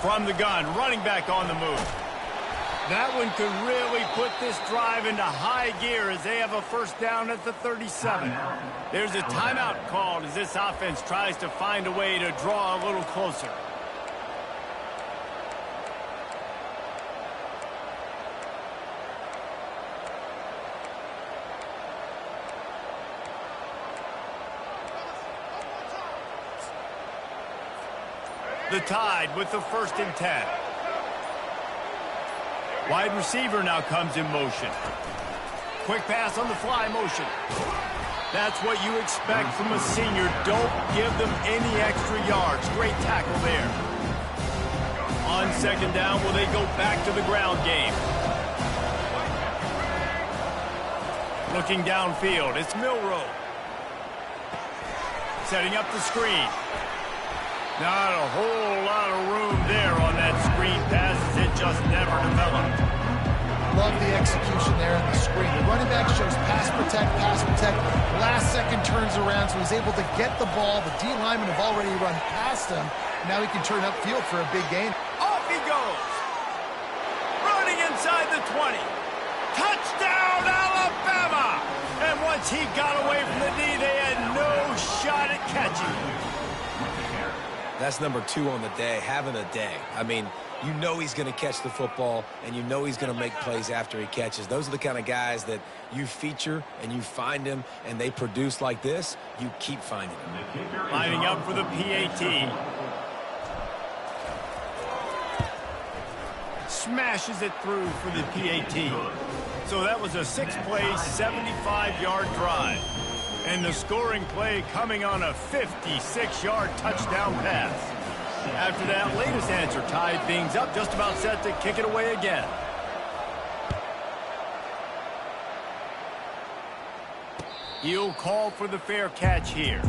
Speaker 1: From the gun, running back on the move. That one could really put this drive into high gear as they have a first down at the 37. There's a timeout called as this offense tries to find a way to draw a little closer. The Tide with the 1st and 10. Wide receiver now comes in motion. Quick pass on the fly motion. That's what you expect from a senior. Don't give them any extra yards. Great tackle there. On second down, will they go back to the ground game? Looking downfield, it's Milroe. Setting up the screen. Not a whole lot of room there on that screen pass as it just never developed.
Speaker 3: Love the execution there in the screen. The running back shows pass protect, pass protect. Last second turns around, so he's able to get the ball. The D linemen have already run past him. Now he can turn upfield for a big gain.
Speaker 1: Off he goes. Running inside the 20. Touchdown, Alabama! And once he got away from the D, they had no shot at catching him.
Speaker 2: That's number 2 on the day, having a day. I mean, you know he's going to catch the football, and you know he's going to make plays after he catches. Those are the kind of guys that you feature, and you find them, and they produce like this, you keep finding them.
Speaker 1: Lining up for the PAT. Smashes it through for the PAT. So that was a 6-play, 75-yard drive. And the scoring play coming on a 56-yard touchdown pass. After that latest answer tied things up, just about set to kick it away again. He'll call for the fair catch here.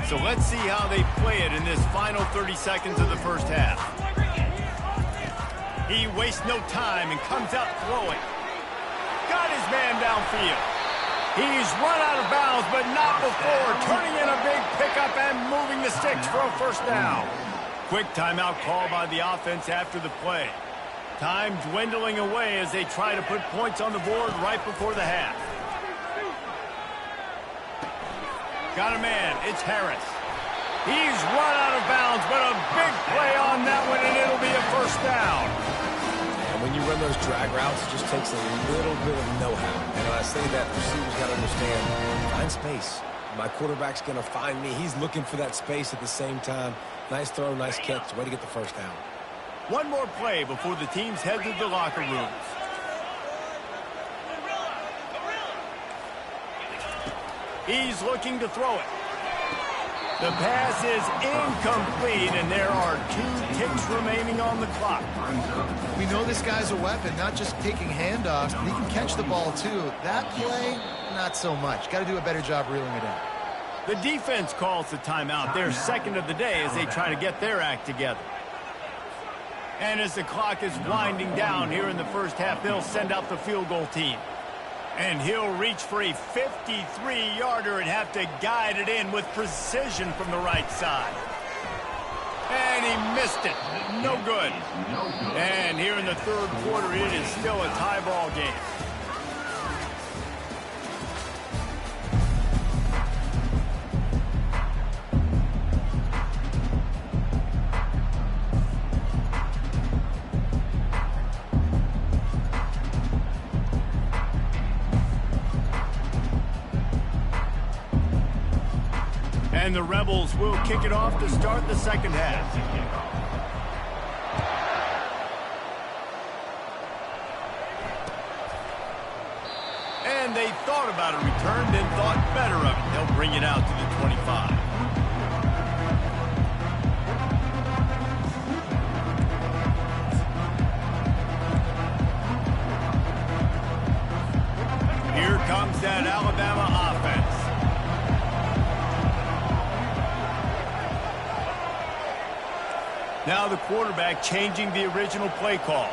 Speaker 1: So let's see how they play it in this final 30 seconds of the first half. He wastes no time and comes out throwing. Got his man downfield. He's run out of bounds, but not before turning in a big pickup and moving the sticks for a first down. Quick timeout call by the offense after the play. Time dwindling away as they try to put points on the board right before the half. Got a man, it's Harris. He's run out of bounds, but a big play on that one, and it'll be a first down.
Speaker 2: And when you run those drag routes, it just takes a little bit of know-how. And when I say that, receivers got to understand, find space. My quarterback's going to find me. He's looking for that space at the same time. Nice throw, nice catch. Way to get the first down.
Speaker 1: One more play before the teams head to the locker rooms. He's looking to throw it. The pass is incomplete, and there are 2 ticks remaining on the clock.
Speaker 3: We know this guy's a weapon, not just taking handoffs. He can catch the ball, too. That play, not so much. Got to do a better job reeling it in.
Speaker 1: The defense calls the timeout, their second of the day, as they try to get their act together. And as the clock is winding down here in the first half, they'll send out the field goal team. And he'll reach for a 53-yarder and have to guide it in with precision from the right side. And he missed it. No good. And here in the third quarter, it is still a tie ball game. And the Rebels will kick it off to start the second half. And they thought about a return, then thought better of it. They'll bring it out to the 25. Here comes that Alabama offense. Now the quarterback changing the original play call.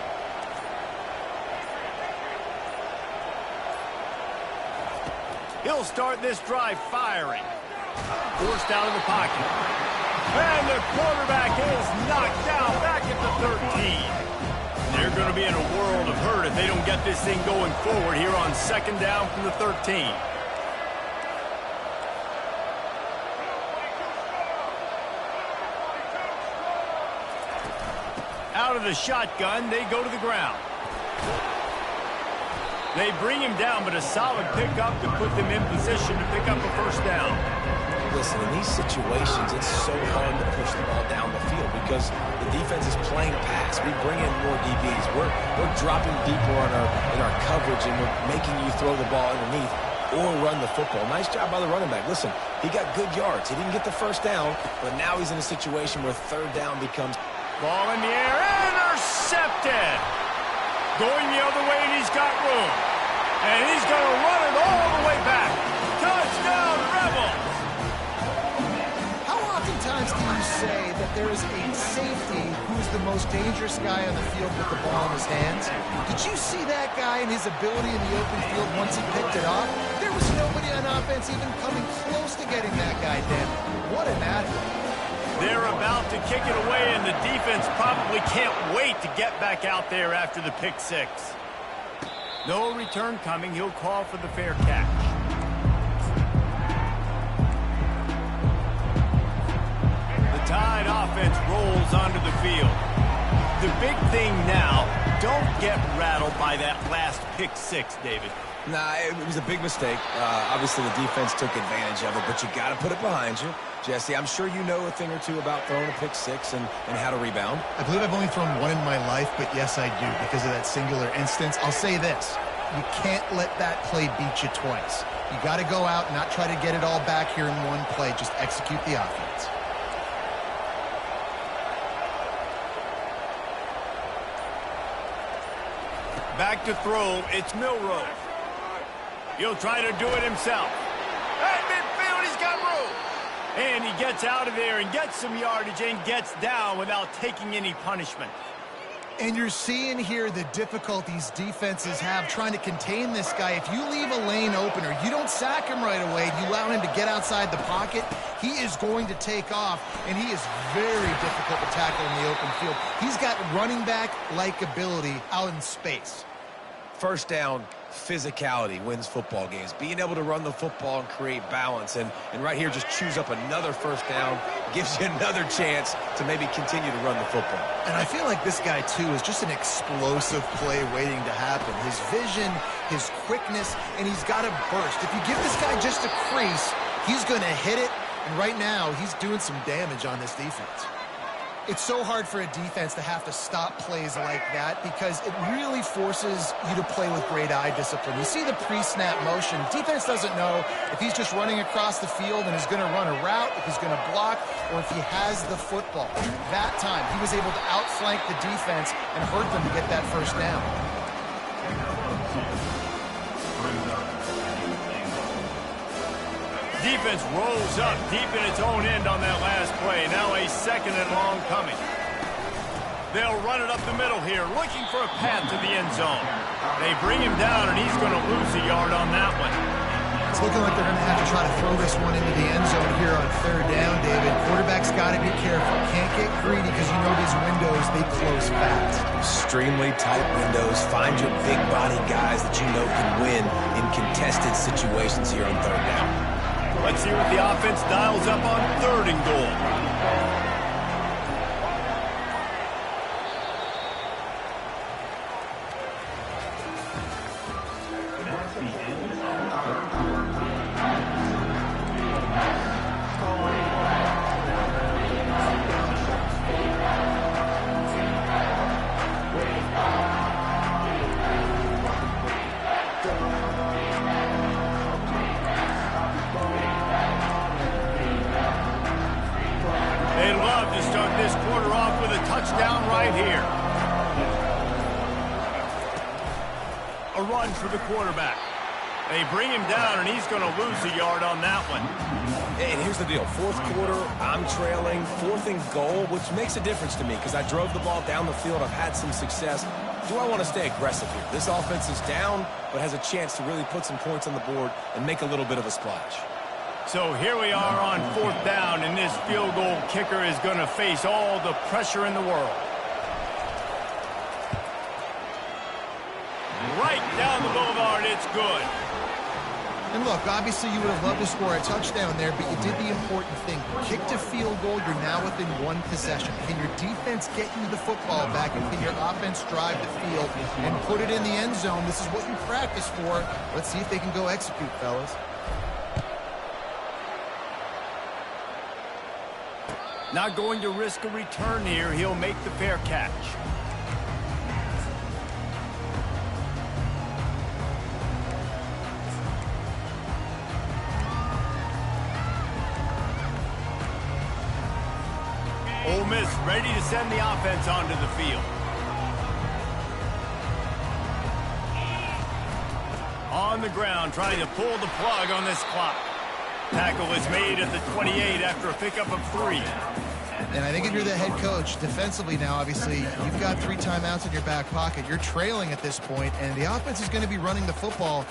Speaker 1: He'll start this drive firing. Forced out of the pocket. And the quarterback is knocked down back at the 13. They're going to be in a world of hurt if they don't get this thing going forward here on second down from the 13. Out of the shotgun, they go to the ground. They bring him down, but a solid pickup to put them in position to pick up a first down.
Speaker 2: Listen, in these situations, it's so hard to push the ball down the field because the defense is playing pass. We bring in more DBs. We're dropping deeper in our coverage, and we're making you throw the ball underneath or run the football. Nice job by the running back. Listen, he got good yards. He didn't get the first down, but now he's in a situation where third down becomes...
Speaker 1: Ball in the air, intercepted! Going the other way, and he's got room. And he's going to run it all the way back. Touchdown, Rebels!
Speaker 3: How oftentimes do you say that there is a safety who's the most dangerous guy on the field with the ball in his hands? Did you see that guy and his ability in the open field once he picked it off? There was nobody on offense even coming close to getting that guy down. What an athlete.
Speaker 1: They're about to kick it away, and the defense probably can't wait to get back out there after the pick six. No return coming. He'll call for the fair catch. The Tide offense rolls onto the field. The big thing now, don't get rattled by that last pick six, David.
Speaker 2: Nah, it was a big mistake. Obviously, the defense took advantage of it, but you got to put it behind you. Jesse, I'm sure you know a thing or two about throwing a pick six and how to rebound.
Speaker 3: I believe I've only thrown one in my life, but yes, I do, because of that singular instance. I'll say this. You can't let that play beat you twice. You got to go out and not try to get it all back here in one play. Just execute the offense.
Speaker 1: Back to throw. It's Milroe. He'll try to do it himself. At midfield, he's got room. And he gets out of there and gets some yardage and gets down without taking any punishment.
Speaker 3: And you're seeing here the difficulties defenses have trying to contain this guy. If you leave a lane open or you don't sack him right away, you allow him to get outside the pocket, he is going to take off, and he is very difficult to tackle in the open field. He's got running back-like ability out in space.
Speaker 2: First down, physicality wins football games. Being able to run the football and create balance. And right here, just choose up another first down, gives you another chance to maybe continue to run the football.
Speaker 3: And I feel like this guy, too, is just an explosive play waiting to happen. His vision, his quickness, and he's got a burst. If you give this guy just a crease, he's going to hit it. And right now, he's doing some damage on this defense. It's so hard for a defense to have to stop plays like that because it really forces you to play with great eye discipline. You see the pre-snap motion. Defense doesn't know if he's just running across the field and is going to run a route, if he's going to block, or if he has the football. That time, he was able to outflank the defense and hurt them to get that first down.
Speaker 1: Defense rolls up deep in its own end on that last play. Now a second and long coming. They'll run it up the middle here, looking for a path to the end zone. They bring him down, and he's going to lose a yard on that one.
Speaker 3: It's looking like they're going to have to try to throw this one into the end zone here on third down, David. Quarterback's got to be careful. Can't get greedy because you know these windows, they close fast.
Speaker 2: Extremely tight windows. Find your big body guys that you know can win in contested situations here on third down.
Speaker 1: Let's see what the offense dials up on third and goal. They'd love to start this quarter off with a touchdown right here. A run for the quarterback. They bring him down, and he's going to lose a yard on that one.
Speaker 2: And here's the deal. Fourth quarter, I'm trailing. Fourth and goal, which makes a difference to me because I drove the ball down the field. I've had some success. Do I want to stay aggressive here? This offense is down, but has a chance to really put some points on the board and make a little bit of a splash.
Speaker 1: So here we are on fourth down, and this field goal kicker is going to face all the pressure in the world. Right down the boulevard, it's good.
Speaker 3: And look, obviously you would have loved to score a touchdown there, but you did the important thing. Kicked a field goal, you're now within one possession. Can your defense get you the football back, and can your offense drive the field and put it in the end zone? This is what you practice for. Let's see if they can go execute, fellas.
Speaker 1: Not going to risk a return here. He'll make the fair catch. Ole Miss ready to send the offense onto the field. On the ground, trying to pull the plug on this clock. Tackle is made at the 28 after a pickup of 3.
Speaker 3: And I think if you're the head coach, defensively now, obviously, you've got 3 timeouts in your back pocket. You're trailing at this point, and the offense is going to be running the football,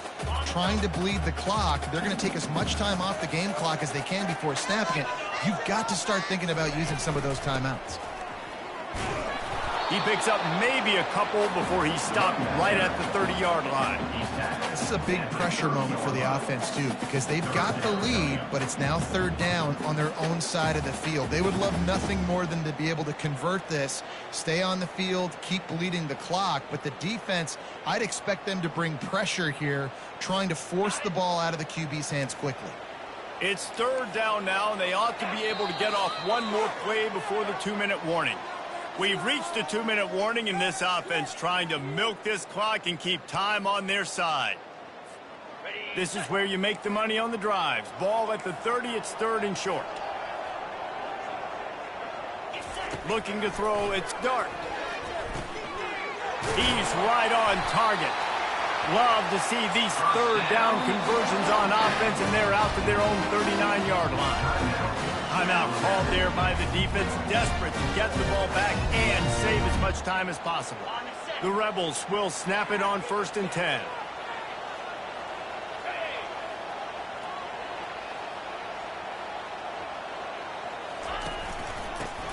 Speaker 3: trying to bleed the clock. They're going to take as much time off the game clock as they can before snapping it. You've got to start thinking about using some of those timeouts.
Speaker 1: He picks up maybe a couple before he stopped right at the 30-yard line.
Speaker 3: This is a big pressure moment for the offense, too, because they've got the lead, but it's now third down on their own side of the field. They would love nothing more than to be able to convert this, stay on the field, keep bleeding the clock. But the defense, I'd expect them to bring pressure here, trying to force the ball out of the QB's hands quickly.
Speaker 1: It's third down now, and they ought to be able to get off one more play before the 2-minute warning. We've reached the 2-minute warning, and this offense trying to milk this clock and keep time on their side. This is where you make the money on the drives. Ball at the 30, it's third and short. Looking to throw, it's Dart. He's right on target. Love to see these third down conversions on offense, and they're out to their own 39-yard line. Timeout called there by the defense, desperate to get the ball back and save as much time as possible. The Rebels will snap it on 1st and 10.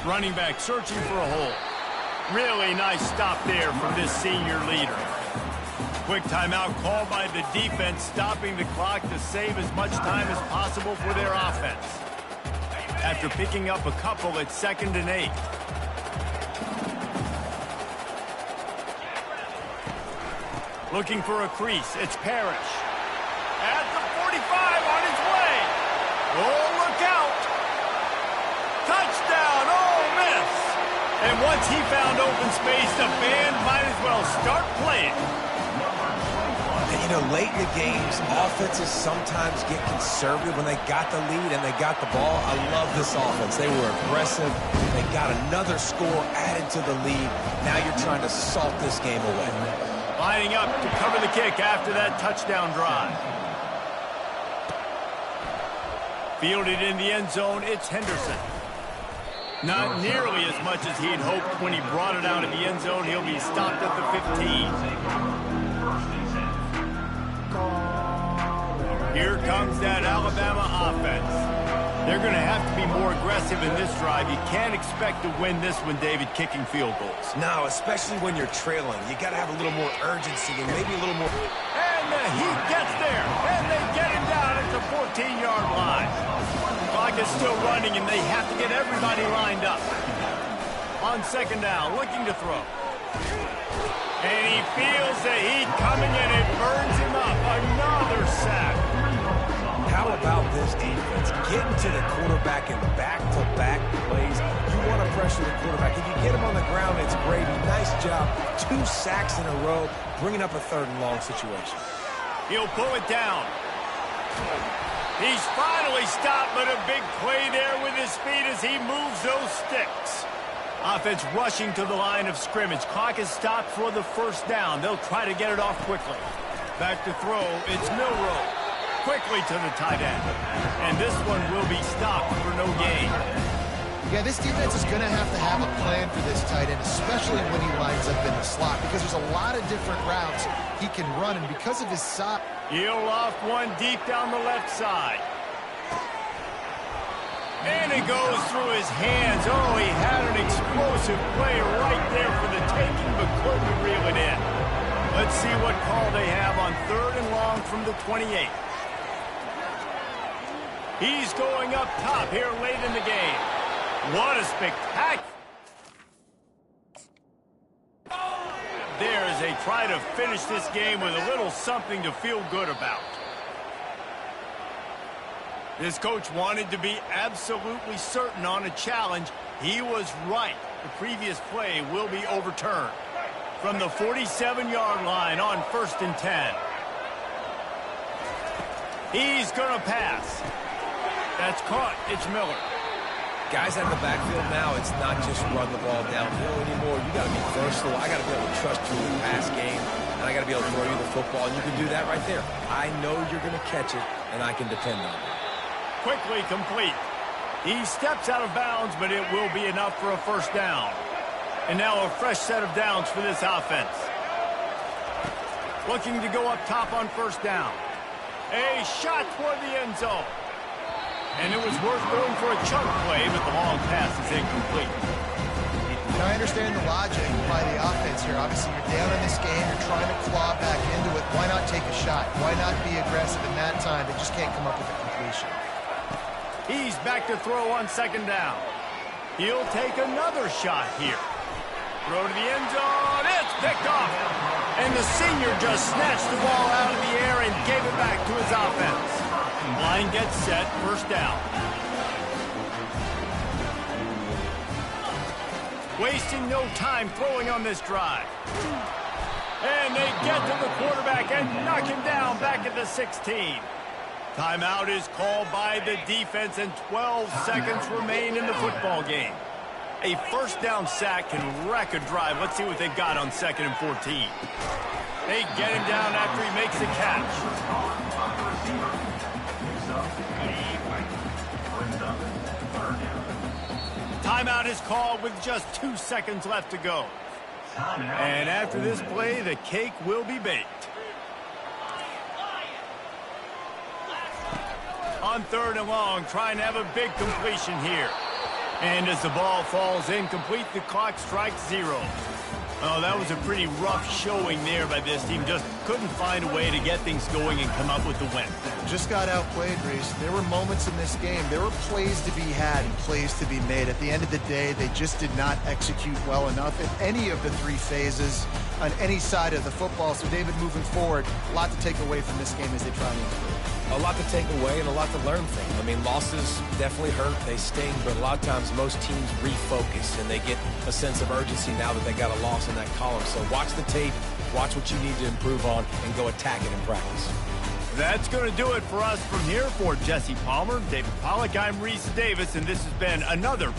Speaker 1: Running back searching for a hole. Really nice stop there from this senior leader. Quick timeout called by the defense, stopping the clock to save as much time as possible for their offense. After picking up a couple at 2nd and 8. Looking for a crease, it's Parrish. At the 45, on his way. Oh, look out. Touchdown, Ole Miss. And once he found open space, the band might as well start playing.
Speaker 2: And, you know, late in the games, offenses sometimes get conservative when they got the lead and they got the ball. I love this offense. They were aggressive. They got another score added to the lead. Now you're trying to salt this game away.
Speaker 1: Lining up to cover the kick after that touchdown drive. Fielded in the end zone, it's Henderson. Not nearly as much as he'd hoped when he brought it out of the end zone. He'll be stopped at the 15. Here comes that Alabama offense. They're going to have to be more aggressive in this drive. You can't expect to win this one, David, kicking field goals.
Speaker 2: No, especially when you're trailing. You got to have a little more urgency and maybe a little more.
Speaker 1: And the Heat gets there, and they get him down at the 14-yard line. The clock is still running, and they have to get everybody lined up. On 2nd down, looking to throw. And he feels the heat coming, and it burns him up. Another sack.
Speaker 2: How about this defense? Getting to the quarterback in back-to-back plays. You want to pressure the quarterback. If you get him on the ground, it's gravy. Nice job. 2 sacks in a row, bringing up a 3rd and long situation.
Speaker 1: He'll pull it down. He's finally stopped, but a big play there with his feet as he moves those sticks. Offense rushing to the line of scrimmage. Clock is stopped for the first down. They'll try to get it off quickly. Back to throw. It's Milroe. Quickly to the tight end. And this one will be stopped for no gain.
Speaker 3: Yeah, this defense is going to have a plan for this tight end, especially when he lines up in the slot, because there's a lot of different routes he can run, and because of his size.
Speaker 1: He'll loft one deep down the left side. And it goes through his hands. Oh, he had an explosive play right there for the taking, but couldn't reel it in. Let's see what call they have on 3rd and long from the 28. He's going up top here late in the game. What a spectacular. There's a try to finish this game with a little something to feel good about. This coach wanted to be absolutely certain on a challenge. He was right. The previous play will be overturned. From the 47-yard line on 1st and 10. He's going to pass. That's caught. It's Miller.
Speaker 2: Guys out of the backfield now, it's not just run the ball downhill anymore. You got to be versatile. I got to be able to trust you in the pass game, and I got to be able to throw you the football, and you can do that right there. I know you're going to catch it, and I can depend on it.
Speaker 1: Quickly complete. He steps out of bounds, but it will be enough for a first down. And now a fresh set of downs for this offense. Looking to go up top on 1st down. A shot toward the end zone. And it was worth going for a chunk play, but the long pass is incomplete.
Speaker 3: Now, I understand the logic by the offense here. Obviously, you're down in this game. You're trying to claw back into it. Why not take a shot? Why not be aggressive in that time? They just can't come up with a completion.
Speaker 1: He's back to throw on 2nd down. He'll take another shot here. Throw to the end zone. It's picked off. And the senior just snatched the ball out of the air and gave it back to his offense. Line gets set. 1st down. Wasting no time throwing on this drive. And they get to the quarterback and knock him down back at the 16. Timeout is called by the defense, and 12 seconds remain in the football game. A 1st down sack can wreck a drive. Let's see what they got on 2nd and 14. They get him down after he makes the catch. Timeout is called with just 2 seconds left to go. And after this play, the cake will be baked. On 3rd and long, trying to have a big completion here. And as the ball falls incomplete, the clock strikes 0. Oh, that was a pretty rough showing there by this team. Just couldn't find a way to get things going and come up with the win.
Speaker 3: Just got outplayed, Reese. There were moments in this game. There were plays to be had and plays to be made. At the end of the day, they just did not execute well enough in any of the 3 phases on any side of the football. So, David, moving forward, a lot to take away from this game as they try to improve.
Speaker 2: A lot to take away and a lot to learn from. I mean, losses definitely hurt. They sting, but a lot of times most teams refocus and they get a sense of urgency now that they got a loss in that column. So watch the tape, watch what you need to improve on, and go attack it in practice.
Speaker 1: That's going to do it for us from here. For Jesse Palmer, David Pollack, I'm Reese Davis, and this has been another